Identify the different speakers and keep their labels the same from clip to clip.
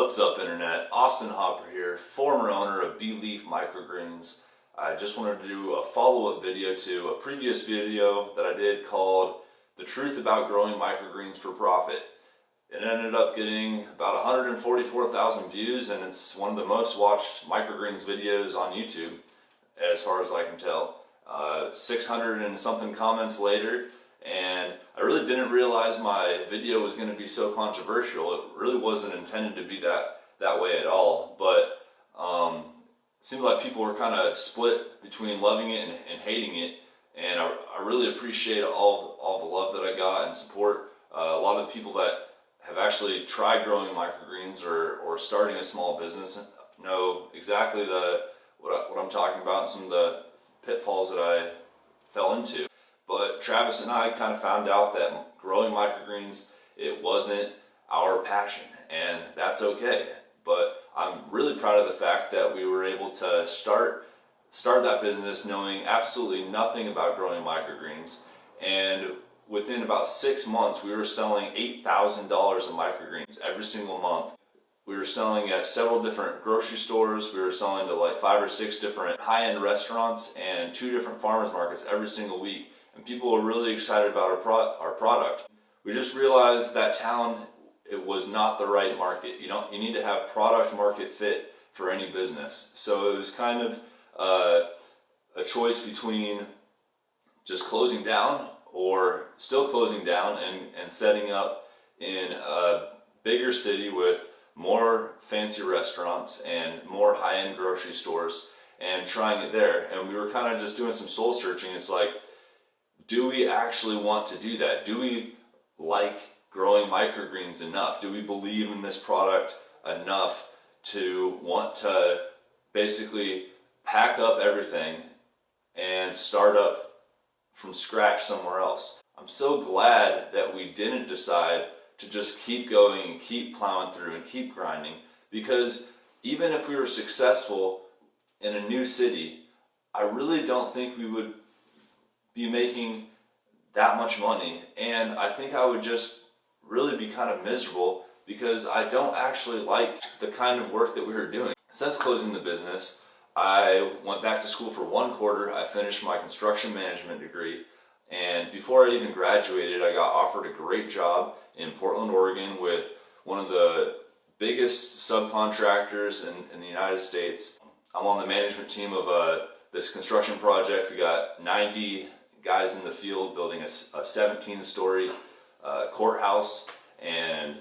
Speaker 1: What's up, Internet? Austin Hopper here, former owner of Beleaf Microgreens. I just wanted to do a follow-up video to a previous video that I did called The Truth About Growing Microgreens for Profit. It ended up getting about 144,000 views, and it's one of the most watched microgreens videos on YouTube, as far as I can tell. 600 and something comments later, and I really didn't realize my video was going to be so controversial. It really wasn't intended to be that way at all, but it seemed like people were kind of split between loving it and hating it, and I really appreciate all the love that I got and support. A lot of the people that have actually tried growing microgreens or starting a small business know exactly what I'm talking about and some of the pitfalls that I fell into. But Travis and I kind of found out that growing microgreens, it wasn't our passion, and that's okay. But I'm really proud of the fact that we were able to start that business knowing absolutely nothing about growing microgreens, and within about 6 months we were selling $8,000 of microgreens every single month. We were selling at several different grocery stores. We were selling to like 5 or 6 different high-end restaurants and 2 different farmers markets every single week. And people were really excited about our product. We just realized that town, it was not the right market. You need to have product market fit for any business. So it was kind of a choice between just closing down or still closing down and setting up in a bigger city with more fancy restaurants and more high-end grocery stores and trying it there. And we were kind of just doing some soul searching. It's like, do we actually want to do that? Do we like growing microgreens enough? Do we believe in this product enough to want to basically pack up everything and start up from scratch somewhere else? I'm so glad that we didn't decide to just keep going and keep plowing through and keep grinding, because even if we were successful in a new city, I really don't think we would be making that much money, and I think I would just really be kind of miserable because I don't actually like the kind of work that we were doing. Since closing the business, I went back to school for 1 quarter. I finished my construction management degree, and before I even graduated, I got offered a great job in Portland, Oregon with one of the biggest subcontractors in the United States. I'm on the management team of this construction project. We got 90 guys in the field building a 17-story courthouse, and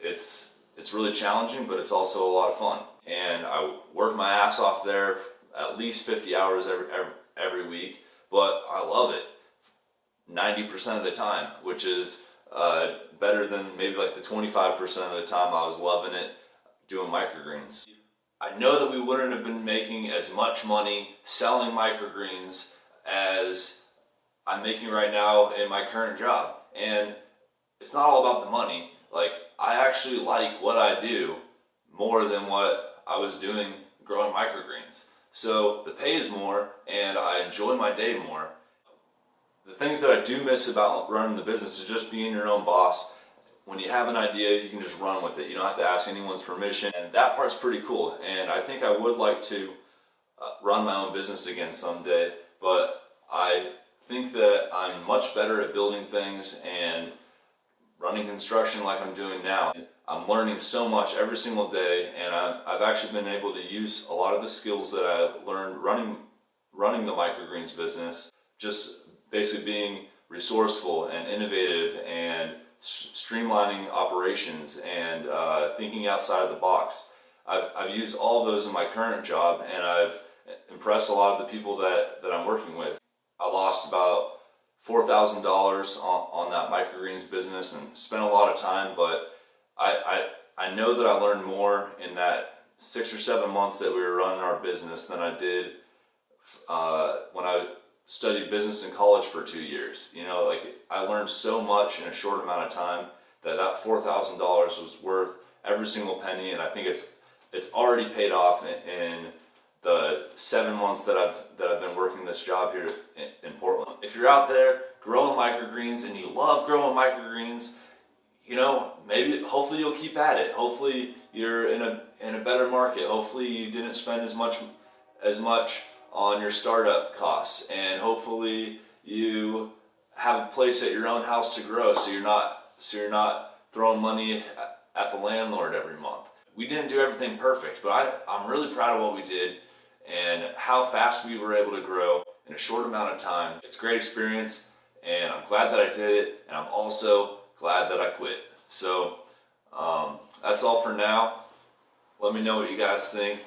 Speaker 1: it's really challenging, but it's also a lot of fun. And I work my ass off there at least 50 hours every week, but I love it 90% of the time, which is better than maybe like the 25% of the time I was loving it doing microgreens. I know that we wouldn't have been making as much money selling microgreens as I'm making right now in my current job. And it's not all about the money. Like, I actually like what I do more than what I was doing growing microgreens. So the pay is more and I enjoy my day more. The things that I do miss about running the business is just being your own boss. When you have an idea, you can just run with it. You don't have to ask anyone's permission, and that part's pretty cool. And I think I would like to run my own business again someday, but I think that I'm much better at building things and running construction like I'm doing now. I'm learning so much every single day, and I've actually been able to use a lot of the skills that I learned running the microgreens business, just basically being resourceful and innovative and streamlining operations and thinking outside of the box. I've used all of those in my current job, and I've impressed a lot of the people that I'm working with. I lost about $4,000 on that microgreens business and spent a lot of time, but I know that I learned more in that 6 or 7 months that we were running our business than I did when I studied business in college for 2 years. Like, I learned so much in a short amount of time that $4,000 was worth every single penny, and I think it's already paid off in the 7 months that I've been working this job here in Portland. If you're out there growing microgreens and you love growing microgreens, maybe hopefully you'll keep at it. Hopefully you're in a better market. Hopefully you didn't spend as much on your startup costs, and hopefully you have a place at your own house to grow, so you're not throwing money at the landlord every month. We didn't do everything perfect, but I'm really proud of what we did and how fast we were able to grow in a short amount of time. It's a great experience, and I'm glad that I did it, and I'm also glad that I quit. So that's all for now. Let me know what you guys think.